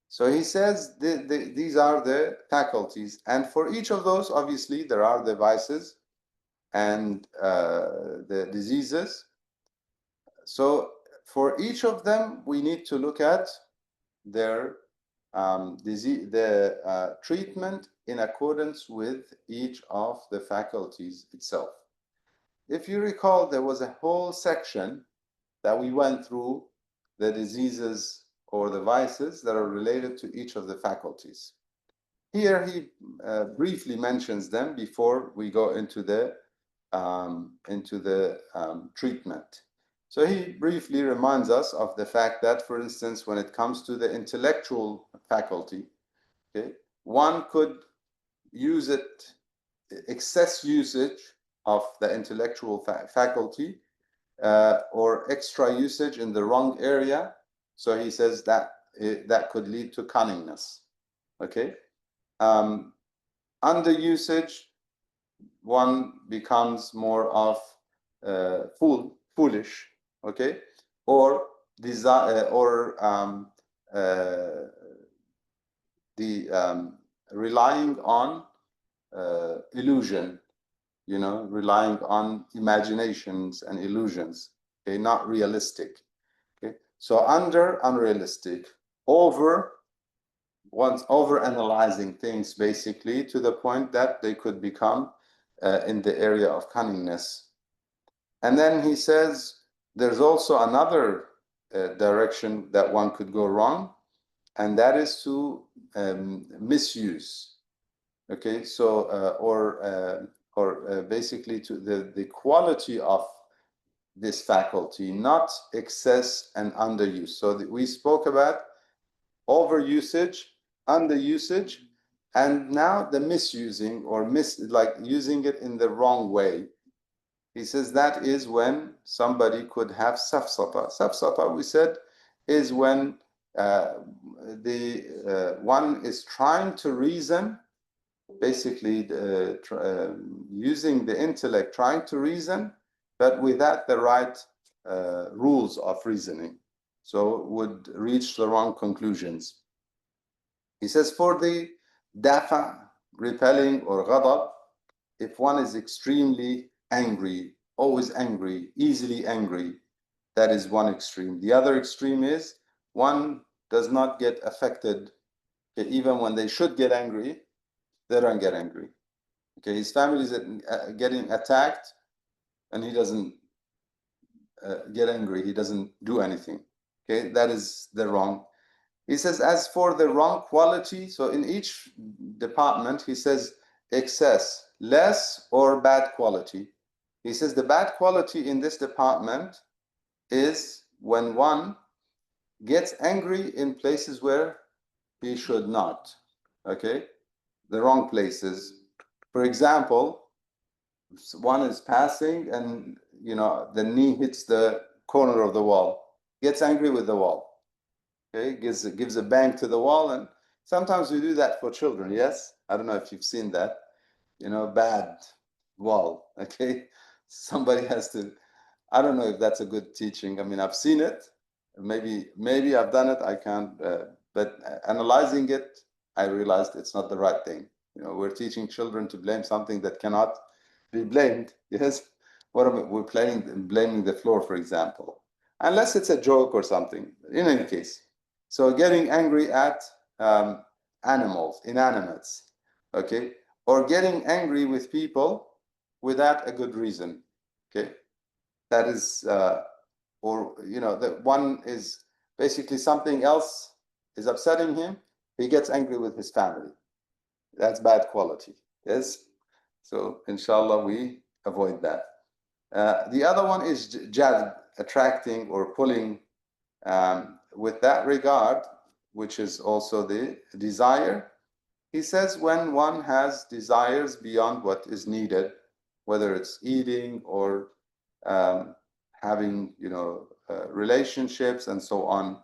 [SPEAKER 1] So he says these are the faculties, and for each of those, obviously, there are the vices and the diseases. So for each of them, we need to look at their treatment in accordance with each of the faculties itself. If you recall, there was a whole section that we went through the diseases or the vices that are related to each of the faculties. Here he briefly mentions them before we go into the treatment. So he briefly reminds us of the fact that, for instance, when it comes to the intellectual faculty, okay, one could use it, excess usage of the intellectual faculty or extra usage in the wrong area. So he says that that could lead to cunningness. Okay, under usage, one becomes more of foolish. Okay, or desire or relying on illusion, relying on imaginations and illusions, okay, not realistic. Okay, so under unrealistic, over analyzing things basically to the point that they could become in the area of cunningness. And then he says there's also another direction that one could go wrong, and that is to misuse. Okay, so or basically to the quality of this faculty, not excess and underuse. So we spoke about overusage, underusage, and now the misusing or like using it in the wrong way. He says that is when somebody could have safsata. Safsata, we said, is when one is trying to reason, basically using the intellect, trying to reason, but without the right rules of reasoning. So would reach the wrong conclusions. He says for the dafa, repelling, or ghadab, if one is extremely angry, always angry, easily angry, that is one extreme. The other extreme is one does not get affected, okay, even when they should get angry, they don't get angry. Okay, his family is getting attacked, and he doesn't get angry. He doesn't do anything. Okay, that is the wrong. He says, as for the wrong quality, so in each department, he says excess, less, or bad quality. He says the bad quality in this department is when one gets angry in places where he should not. Okay, the wrong places. For example, one is passing and the knee hits the corner of the wall, gets angry with the wall. Okay, gives a bang to the wall, and sometimes we do that for children. Yes, I don't know if you've seen that. Bad wall. Okay, somebody has to. I don't know if that's a good teaching. I mean, I've seen it. Maybe I've done it. I can't. But analyzing it, I realized it's not the right thing. We're teaching children to blame something that cannot be blamed. Yes, we're blaming the floor, for example, unless it's a joke or something. In any case, so getting angry at animals, inanimates, okay, or getting angry with people without a good reason, okay, that is, or that one is basically something else is upsetting him. He gets angry with his family. That's bad quality. Yes. So inshallah we avoid that. The other one is jazb, attracting or pulling. With that regard, which is also the desire, he says when one has desires beyond what is needed, whether it's eating or having relationships and so on,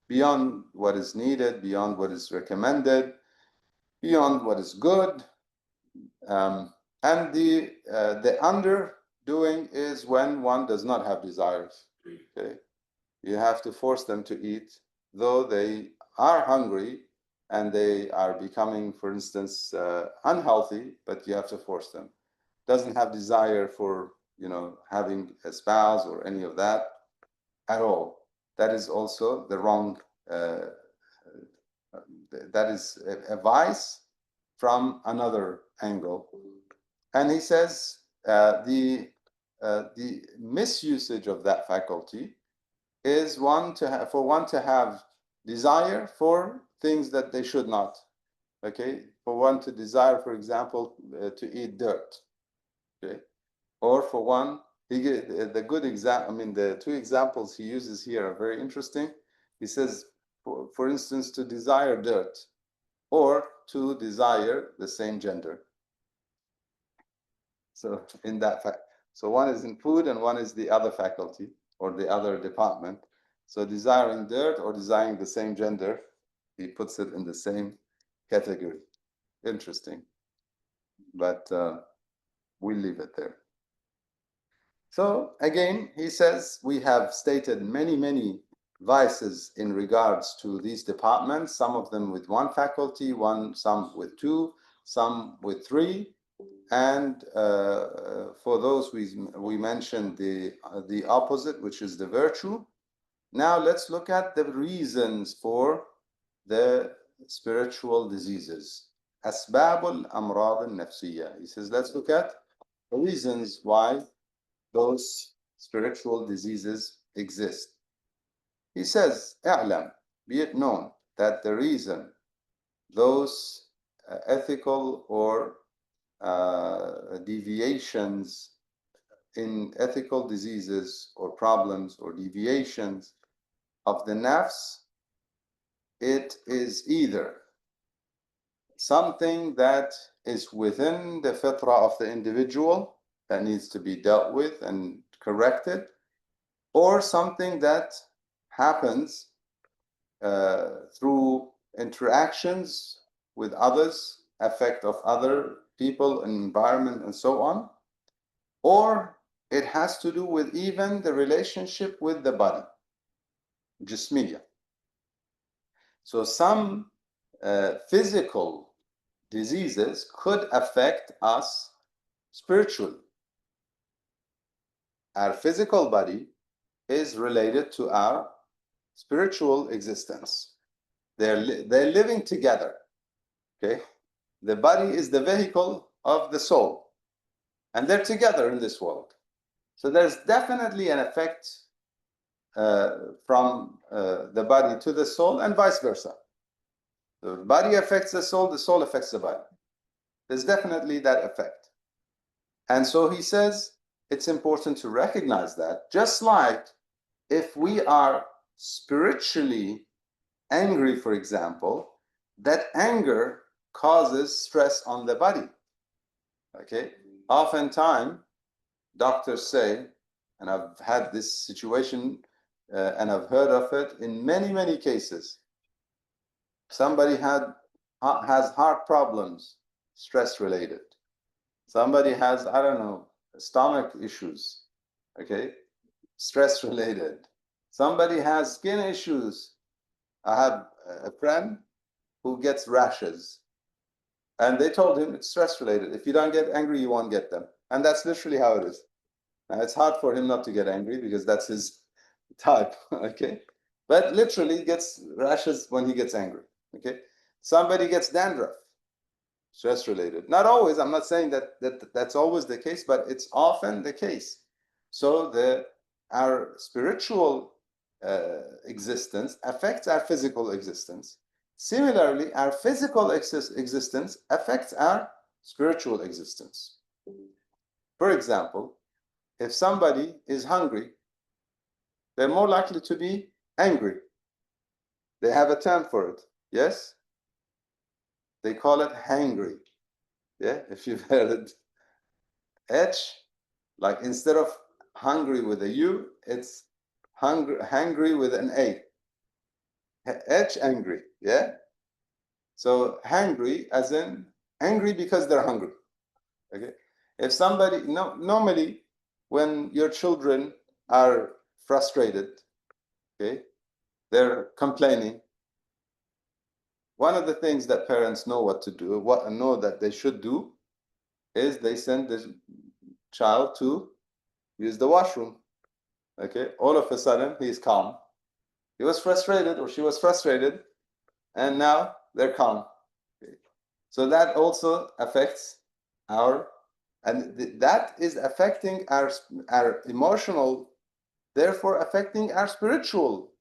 [SPEAKER 1] beyond what is needed, beyond what is recommended, beyond what is good. And the underdoing is when one does not have desires. Okay, you have to force them to eat, though they are hungry and they are becoming, for instance, unhealthy, but you have to force them. Doesn't have desire for having a spouse or any of that at all. That is also the wrong. That is a vice from another angle. And he says the misusage of that faculty is for one to have desire for things that they should not. Okay, for one to desire, for example, to eat dirt. Okay, or for one, the good example. I mean, the two examples he uses here are very interesting. He says, for instance, to desire dirt, or to desire the same gender. So in that fact, so one is in food and one is the other faculty or the other department. So desiring dirt or desiring the same gender, he puts it in the same category. Interesting, but we'll leave it there. So again, he says we have stated many vices in regards to these departments, some of them with one faculty, some with two, some with three. And for those we mentioned the opposite, which is the virtue. Now let's look at the reasons for the spiritual diseases. أسباب الأمراض النفسية. He says, let's look at the reasons why those spiritual diseases exist. He says, اعلم, be it known, that the reason those ethical or deviations in ethical diseases or problems or deviations of the nafs, it is either something that is within the fitrah of the individual that needs to be dealt with and corrected, or something that happens through interactions with others, effect of other people and environment and so on, or it has to do with even the relationship with the body, jismiyya. So some physical diseases could affect us spiritually. Our physical body is related to our spiritual existence. They're living together. Okay, the body is the vehicle of the soul, and they're together in this world. So there's definitely an effect from the body to the soul, and vice versa. The body affects the soul affects the body. There's definitely that effect. And so he says it's important to recognize that, just like if we are spiritually angry, for example, that anger causes stress on the body. Okay, oftentimes doctors say, and I've had this situation and I've heard of it in many cases. Somebody has heart problems, stress related. Somebody has, I don't know, stomach issues, okay, stress related. Somebody has skin issues. I have a friend who gets rashes, and they told him it's stress related. If you don't get angry, you won't get them. And that's literally how it is. Now, it's hard for him not to get angry because that's his type, okay? But literally he gets rashes when he gets angry, okay? Somebody gets dandruff, stress related. Not always, I'm not saying that's always the case, but it's often the case. So our spiritual existence affects our physical existence. Similarly, our physical existence affects our spiritual existence. For example, if somebody is hungry, they're more likely to be angry. They have a term for it, yes? They call it hangry. Yeah, if you've heard it. H, like instead of hungry with a U, it's hangry with an A. H, angry, yeah? So hangry as in angry because they're hungry, okay? If somebody, normally when your children are frustrated, okay, they're complaining, one of the things that parents know what to do, know that they should do, is they send the child to use the washroom. Okay, all of a sudden he's calm. He was frustrated or she was frustrated, and now they're calm. Okay. So that also affects that is affecting our emotional, therefore affecting our spiritual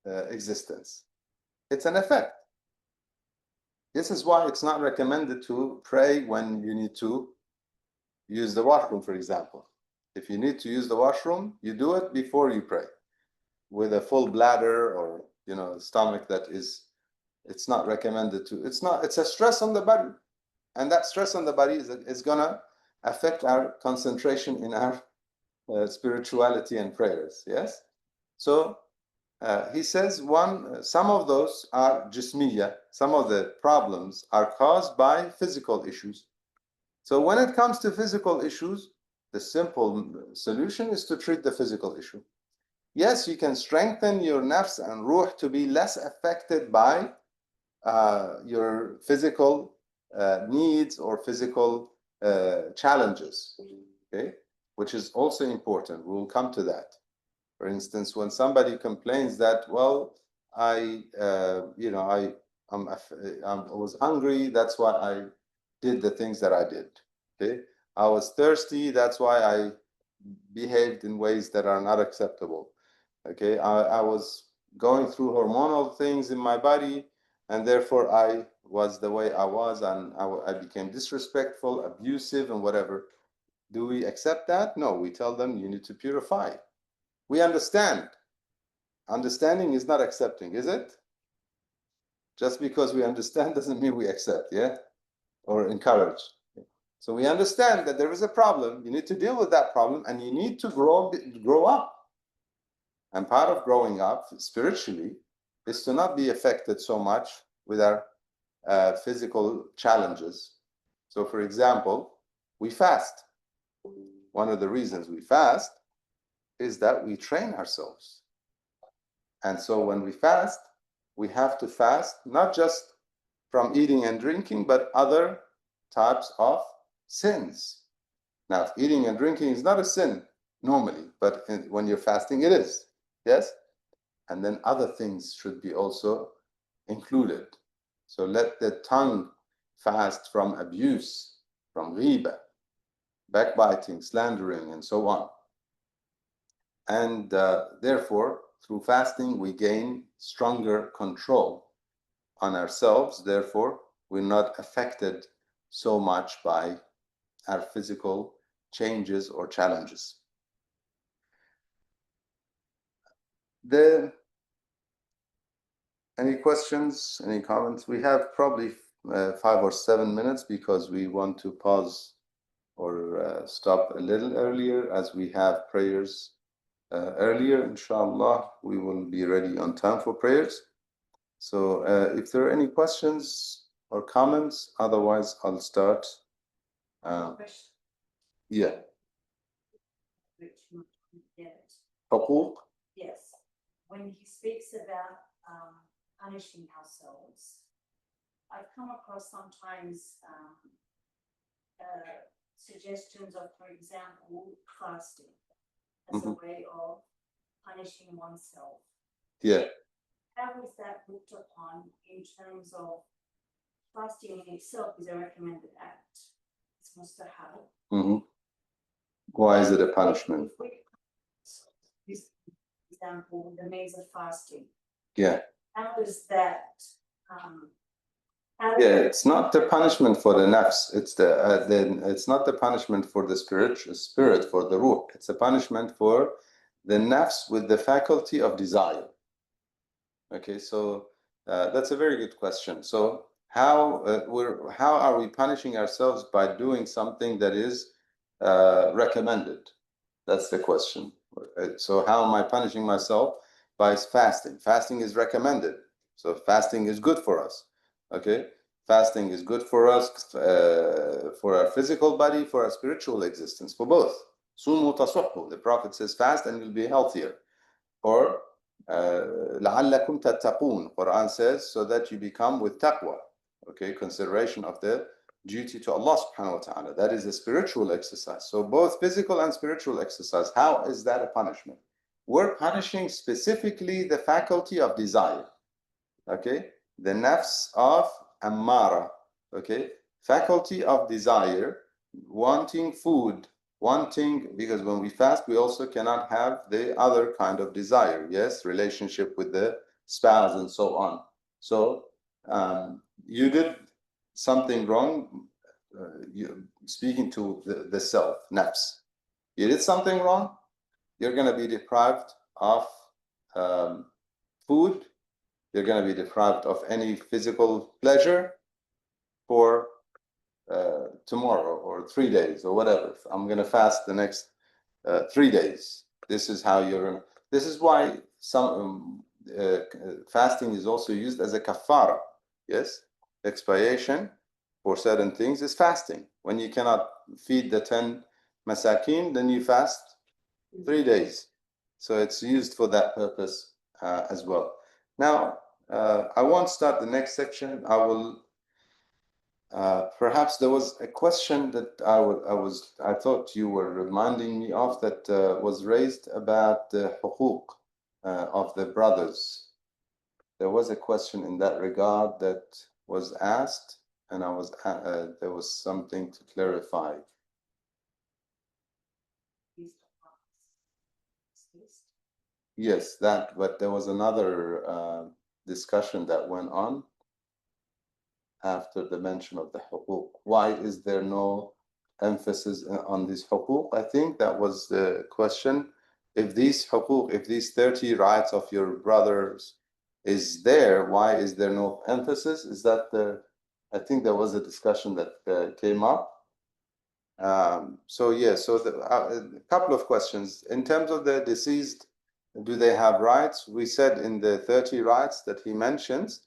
[SPEAKER 1] existence. It's an effect. This is why it's not recommended to pray when you need to use the washroom, for example. If you need to use the washroom, you do it before you pray. With a full bladder or stomach that is, it's not recommended to. It's a stress on the body, and that stress on the body is gonna affect our concentration in our spirituality and prayers. Yes, so he says some of those are jismiyya. Some of the problems are caused by physical issues. So when it comes to physical issues, the simple solution is to treat the physical issue. Yes, you can strengthen your nafs and ruh to be less affected by your physical needs or physical challenges, okay? Which is also important. We'll come to that. For instance, when somebody complains that, well, I was hungry, that's why I did the things that I did, okay? I was thirsty, that's why I behaved in ways that are not acceptable, okay? I was going through hormonal things in my body, and therefore I was the way I was, and I became disrespectful, abusive, and whatever. Do we accept that? No, we tell them you need to purify. We understand. Understanding is not accepting, is it? Just because we understand doesn't mean we accept, yeah? Or encourage. So we understand that there is a problem. You need to deal with that problem, and you need to grow up. And part of growing up spiritually is to not be affected so much with our physical challenges. So, for example, we fast. One of the reasons we fast is that we train ourselves. And so when we fast, we have to fast not just from eating and drinking, but other types of sins. Now, eating and drinking is not a sin normally, but when you're fasting, it is. Yes? And then other things should be also included. So let the tongue fast from abuse, from ghiba, backbiting, slandering, and so on. And therefore, through fasting, we gain stronger control on ourselves. Therefore, we're not affected so much by our physical changes or challenges. Any questions, any comments? We have probably 5 or 7 minutes because we want to pause or stop a little earlier as we have prayers earlier. Inshallah, we will be ready on time for prayers. So if there are any questions or comments, otherwise I'll start. Yeah. حقوق?
[SPEAKER 3] Yes. When he speaks about punishing ourselves, I've come across sometimes suggestions of, for example, fasting as a way of punishing oneself.
[SPEAKER 1] Yeah.
[SPEAKER 3] How is that looked upon in terms of fasting in itself is a recommended act? It's mustahab.
[SPEAKER 1] Why is it a punishment?
[SPEAKER 3] This example, the maze of fasting.
[SPEAKER 1] Yeah.
[SPEAKER 3] How does that?
[SPEAKER 1] Yeah, it's not the punishment for the nafs. It's not the punishment for the spirit for the ruh. It's a punishment for the nafs with the faculty of desire. Okay, so that's a very good question. So how are we punishing ourselves by doing something that is recommended? That's the question. So how am I punishing myself? By fasting. Fasting is recommended. So fasting is good for us. Okay, fasting is good for us, for our physical body, for our spiritual existence, for both. Sumu tasухhu. The Prophet says, fast and you'll be healthier. Or لعلكم تتقون. Quran says, so that you become with taqwa. Okay, consideration of the duty to Allah subhanahu wa ta'ala. That is a spiritual exercise. So both physical and spiritual exercise. How is that a punishment? We're punishing specifically the faculty of desire. Okay, the nafs of ammara. Okay, faculty of desire, wanting food, because when we fast, we also cannot have the other kind of desire. Yes, relationship with the spouse and so on. So you did something wrong, speaking to the self, nafs. You did something wrong, you're going to be deprived of food, you're going to be deprived of any physical pleasure for tomorrow or 3 days or whatever. I'm going to fast the next 3 days. This is how you're. This is why some fasting is also used as a kafara. Yes, expiation for certain things is fasting. When you cannot feed the 10 masakin, then you fast 3 days. So it's used for that purpose as well. Now, I won't start the next section. I will. Perhaps there was a question that I thought you were reminding me of that was raised about the huquq of the brothers. There was a question in that regard that was asked, and there was something to clarify. Yes, that, but there was another discussion that went on after the mention of the huquq. Why is there no emphasis on these huquq? I think that was the question. If these huquq, if these 30 rights of your brothers is there, why is there no emphasis? Is that I think there was a discussion that came up. So a couple of questions. In terms of the deceased, do they have rights? We said in the 30 rights that he mentions,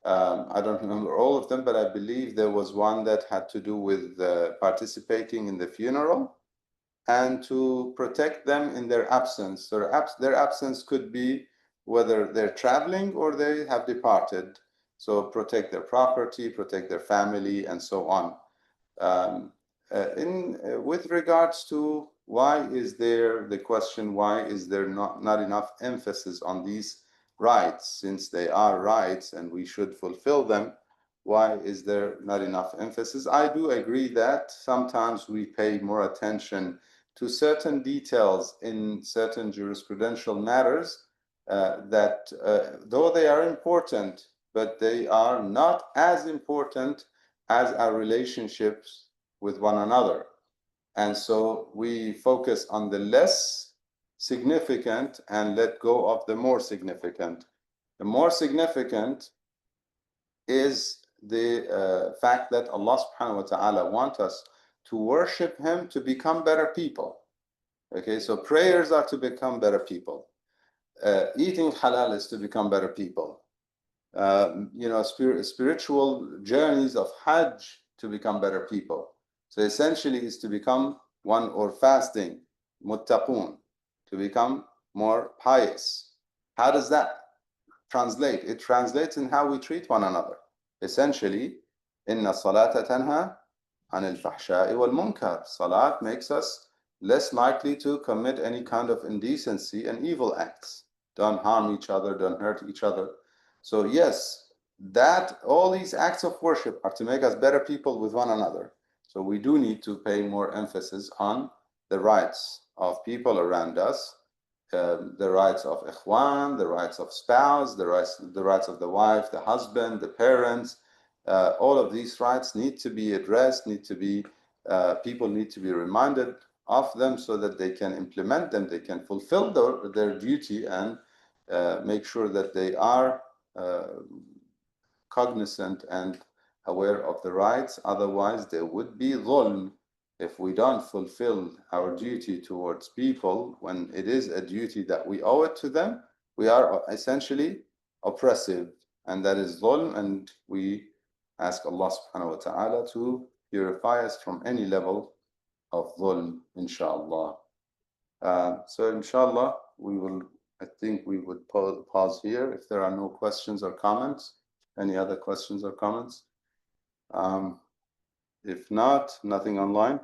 [SPEAKER 1] I don't remember all of them, but I believe there was one that had to do with participating in the funeral and to protect them in their absence. Their absence could be whether they're traveling or they have departed. So protect their property, protect their family, and so on. With regards to why is there the question, why is there not enough emphasis on these rights, since they are rights and we should fulfill them? Why is there not enough emphasis? I do agree that sometimes we pay more attention to certain details in certain jurisprudential matters that though they are important, but they are not as important as our relationships with one another. And so we focus on the less significant and let go of the more significant. The more significant is the fact that Allah subhanahu wa ta'ala wants us to worship Him to become better people. Okay, so prayers are to become better people. Eating halal is to become better people. Spiritual journeys of Hajj to become better people. So essentially is to become one, or fasting, muttaqun, to become more pious. How does that translate? It translates in how we treat one another. Essentially, inna salata tanha anil fahsha'i wal munkar. Salat makes us less likely to commit any kind of indecency and evil acts. Don't harm each other, don't hurt each other. So yes, that all these acts of worship are to make us better people with one another. So we do need to pay more emphasis on the rights of people around us, the rights of ikhwan, the rights of spouse, the rights of the wife, the husband, the parents. All of these rights need to be addressed, people need to be reminded of them so that they can implement them, they can fulfill their duty and make sure that they are cognizant and aware of the rights. Otherwise, there would be dhulm. If we don't fulfill our duty towards people when it is a duty that we owe it to them, we are essentially oppressive, and that is dhulm, and we ask Allah subhanahu wa ta'ala to purify us from any level of dhulm, inshallah. So inshallah, I think we would pause here if there are no questions or comments. Any other questions or comments? If not, nothing online.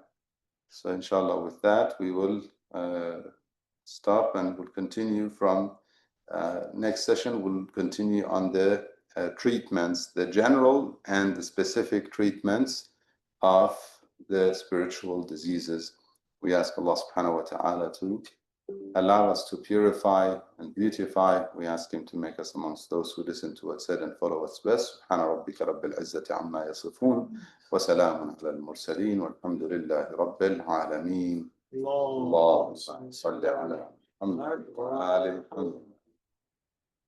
[SPEAKER 1] So inshallah, with that, we will stop and we'll continue from next session. We'll continue on the treatments, the general and the specific treatments of the spiritual diseases. We ask Allah subhanahu wa ta'ala to allow us to purify and beautify. We ask Him to make us amongst those who listen to what's said and follow what's best. Subhana rabbika rabbil izzati amma yasifun wa salamun ala al-mursaleen walhamdulillahi rabbil alameen. Allahumma salli ala Muhammad wa ali Muhammad.